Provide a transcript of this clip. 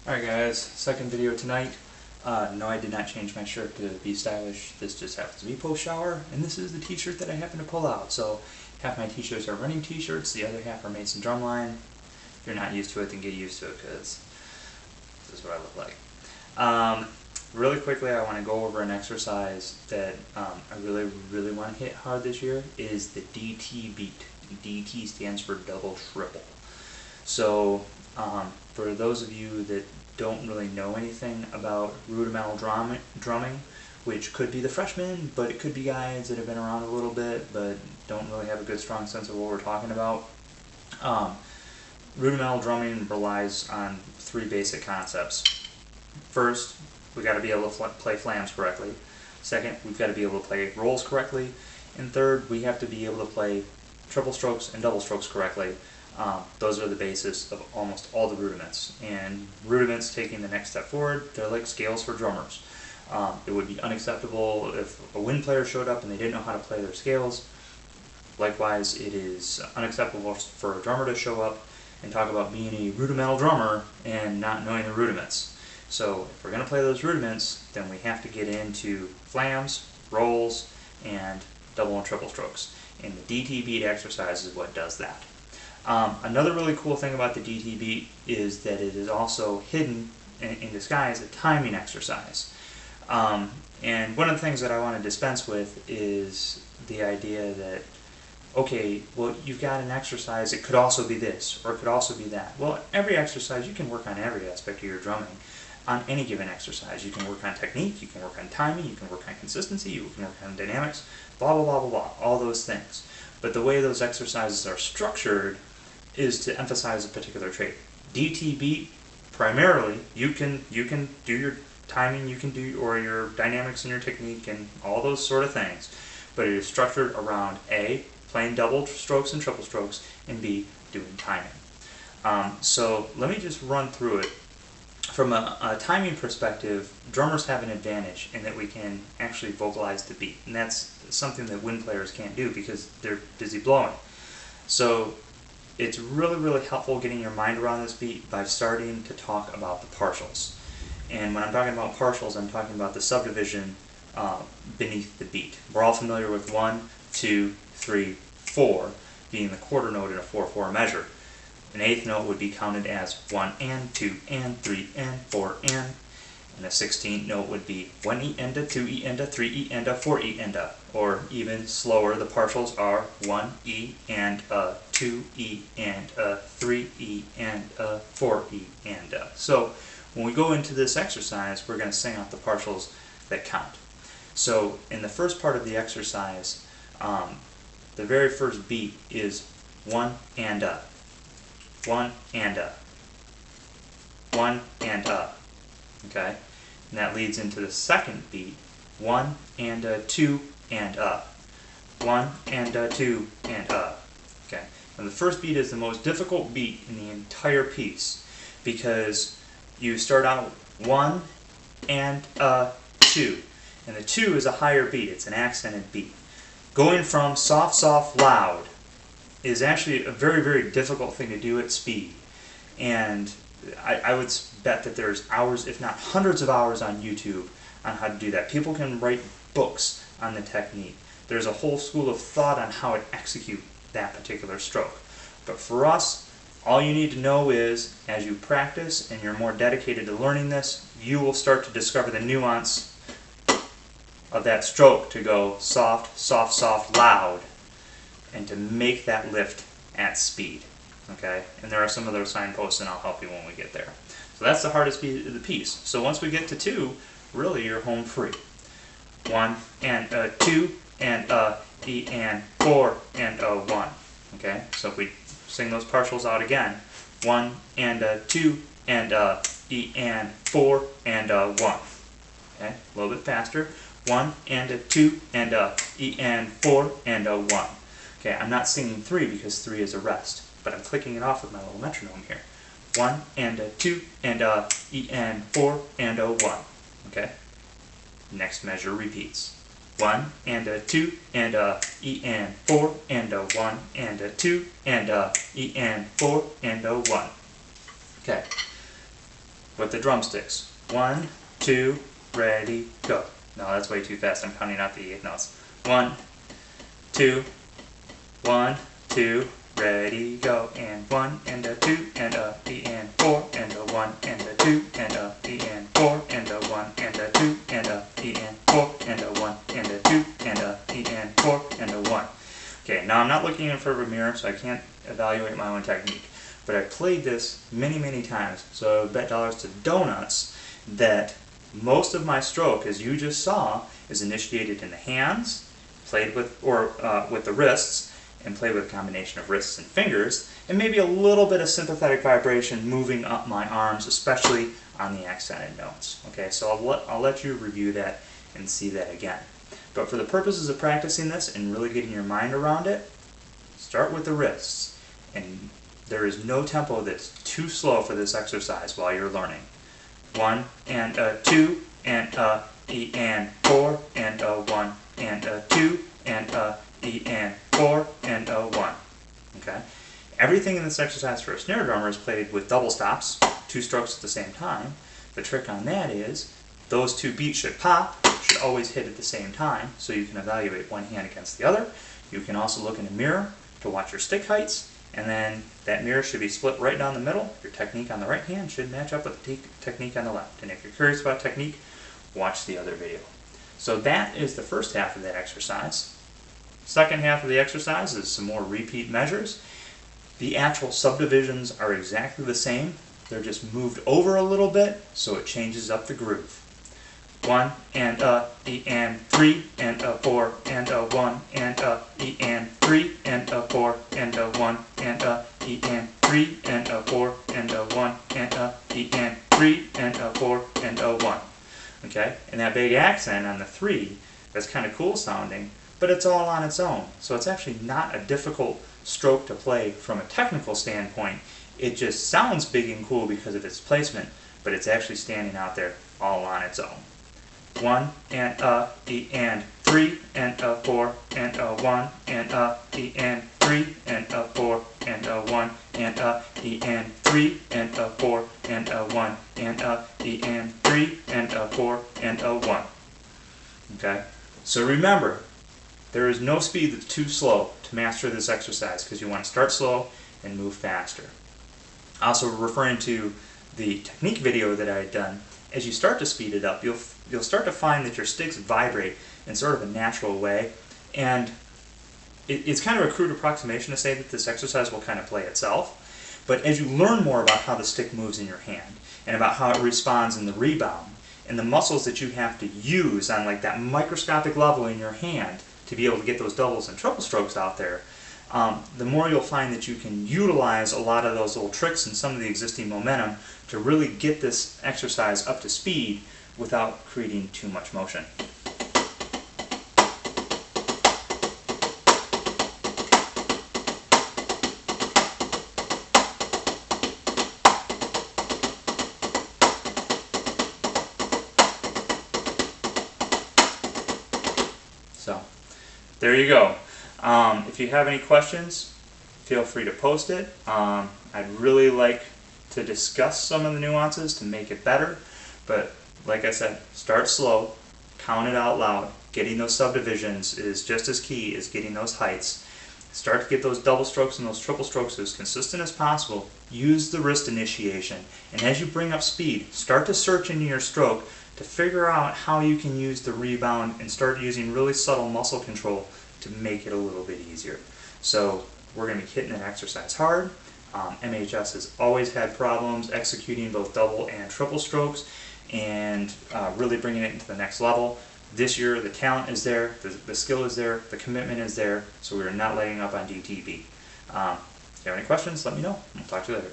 Alright guys, second video tonight. No, I did not change my shirt to be stylish. This just happens to be post-shower, and this is the t-shirt that I happen to pull out. So half my t-shirts are running t-shirts, the other half are Mason Drumline. If you're not used to it, then get used to it, because this is what I look like. Really quickly, I want to go over an exercise that I really want to hit hard this year, is the DT beat. DT stands for double triple. So for those of you that don't really know anything about rudimental drumming, which could be the freshmen, but it could be guys that have been around a little bit but don't really have a good strong sense of what we're talking about. Rudimental drumming relies on three basic concepts. First, we got to be able to play flams correctly. Second, we've got to be able to play rolls correctly. And third, we have to be able to play triple strokes and double strokes correctly. Those are the basis of almost all the rudiments. And rudiments taking the next step forward, they're like scales for drummers. It would be unacceptable if a wind player showed up and they didn't know how to play their scales. Likewise, it is unacceptable for a drummer to show up and talk about being a rudimental drummer and not knowing the rudiments. So if we're going to play those rudiments, then we have to get into flams, rolls, and double and triple strokes. And the DT beat exercise is what does that. Another really cool thing about the DT beat is that it is also hidden in disguise a timing exercise. And one of the things that I want to dispense with is the idea that, okay, well, you've got an exercise, it could also be this, or it could also be that. Well, every exercise, you can work on every aspect of your drumming. On any given exercise, you can work on technique, you can work on timing, you can work on consistency, you can work on dynamics, blah, blah, blah, blah, blah, all those things. But the way those exercises are structured is to emphasize a particular trait. DT beat, primarily, you can do your timing, you can do, or your dynamics and your technique and all those sort of things. But it is structured around A, playing double strokes and triple strokes, and B, doing timing. So let me just run through it. From a timing perspective, drummers have an advantage in that we can actually vocalize the beat, and that's something that wind players can't do because they're busy blowing. So it's really helpful getting your mind around this beat by starting to talk about the partials. And when I'm talking about partials, I'm talking about the subdivision beneath the beat. We're all familiar with 1, 2, 3, 4 being the quarter note in a 4/4 measure. An eighth note would be counted as 1 and 2 and 3 and 4 and a 16th note would be 1 E and a 2 E and a 3 E and a 4 E and a, or even slower, the partials are 1 E and a 2 E and a 3 E and a 4 E and a. So when we go into this exercise, we're going to sing out the partials that count. So in the first part of the exercise, the very first beat is 1 and a. 1 and a. 1 and a. Okay? And that leads into the second beat. 1 and a, 2 and a. 1 and a, 2 and a. Okay? And the first beat is the most difficult beat in the entire piece because you start out 1 and a 2. And the 2 is a higher beat. It's an accented beat. Going from soft, soft, loud is actually a very difficult thing to do at speed. And I would bet that there's hours, if not hundreds of hours on YouTube on how to do that. People can write books on the technique. There's a whole school of thought on how to execute that particular stroke. But for us, all you need to know is, as you practice and you're more dedicated to learning this, you will start to discover the nuance of that stroke to go soft, soft, soft, loud, and to make that lift at speed. Okay? And there are some other signposts, and I'll help you when we get there. So that's the hardest beat of the piece. So once we get to 2, really you're home free. 1 and a 2 and a E and 4 and a 1. Okay? So if we sing those partials out again, 1 and a 2 and a E and 4 and a 1. Okay? A little bit faster. 1 and a 2 and a E and 4 and a 1. Okay, I'm not singing 3 because 3 is a rest, but I'm clicking it off with my little metronome here. 1 and a 2 and a E and 4 and a 1. Okay? Next measure repeats. 1 and a 2 and a E and 4 and a 1 and a 2 and a E and 4 and a 1. Okay. with the drumsticks. 1, 2, ready, go. No, that's way too fast. I'm counting out the 8 notes. 1, 2, 1, 2, ready, go. And 1 and a 2 and a E and 4 and a 1 and a 2 and a E and 4 and a 1 and a 2 and a E and 4 and a 1 and a 2 and a E and 4 and a 1. Okay, now I'm not looking in front of a mirror, so I can't evaluate my own technique. But I played this many, many times, so I would bet dollars to donuts that most of my stroke, as you just saw, is initiated in the hands, played with, or with the wrists, and played with a combination of wrists and fingers, and maybe a little bit of sympathetic vibration moving up my arms, especially on the accented notes. Okay, so I'll let you review that and see that again. But for the purposes of practicing this and really getting your mind around it, start with the wrists. And there is no tempo that's too slow for this exercise while you're learning. 1 and a 2 and a E and 4 and a 1 and a 2 and a E and 4 and a 1. Okay? Everything in this exercise for a snare drummer is played with double stops, 2 strokes at the same time. The trick on that is those 2 beats should pop, should always hit at the same time, so you can evaluate one hand against the other. You can also look in a mirror to watch your stick heights, and then that mirror should be split right down the middle. Your technique on the right hand should match up with the technique on the left. And if you're curious about technique, watch the other video. So that is the first half of that exercise. Second half of the exercise is some more repeat measures. The actual subdivisions are exactly the same. They're just moved over a little bit, so it changes up the groove. 1 and a E and 3 and a 4 and a 1 and a E and 3 and a 4 and a 1 and a E and 3 and a 4 and a 1 and a E and 3 and a 4 and a 1. Okay, and that big accent on the 3, that's kind of cool sounding, but it's all on its own. So it's actually not a difficult stroke to play from a technical standpoint. It just sounds big and cool because of its placement, but it's actually standing out there all on its own. 1 and a E and 3 and a 4 and a 1 and a E and 3 and a 4 and a 1 and a E and 3 and a 4 and a 1 and a E and 3 and a 4 and a 1. Okay? So remember, there is no speed that's too slow to master this exercise because you want to start slow and move faster. Also referring to the technique video that I had done, as you start to speed it up, you'll start to find that your sticks vibrate in sort of a natural way, and it's kind of a crude approximation to say that this exercise will kind of play itself, but as you learn more about how the stick moves in your hand, and about how it responds in the rebound, and the muscles that you have to use on like that microscopic level in your hand to be able to get those doubles and triple strokes out there, the more you'll find that you can utilize a lot of those little tricks and some of the existing momentum to really get this exercise up to speed without creating too much motion. So, there you go. If you have any questions, feel free to post it. I'd really like to discuss some of the nuances to make it better, but like I said, start slow, count it out loud. Getting those subdivisions is just as key as getting those heights. Start to get those double strokes and those triple strokes as consistent as possible. Use the wrist initiation, and as you bring up speed, start to search into your stroke to figure out how you can use the rebound and start using really subtle muscle control to make it a little bit easier. So we're going to be hitting that exercise hard. MHS has always had problems executing both double and triple strokes and really bringing it into the next level. This year the talent is there, the skill is there, the commitment is there, so we're not letting up on DTB. If you have any questions, let me know. I'll talk to you later.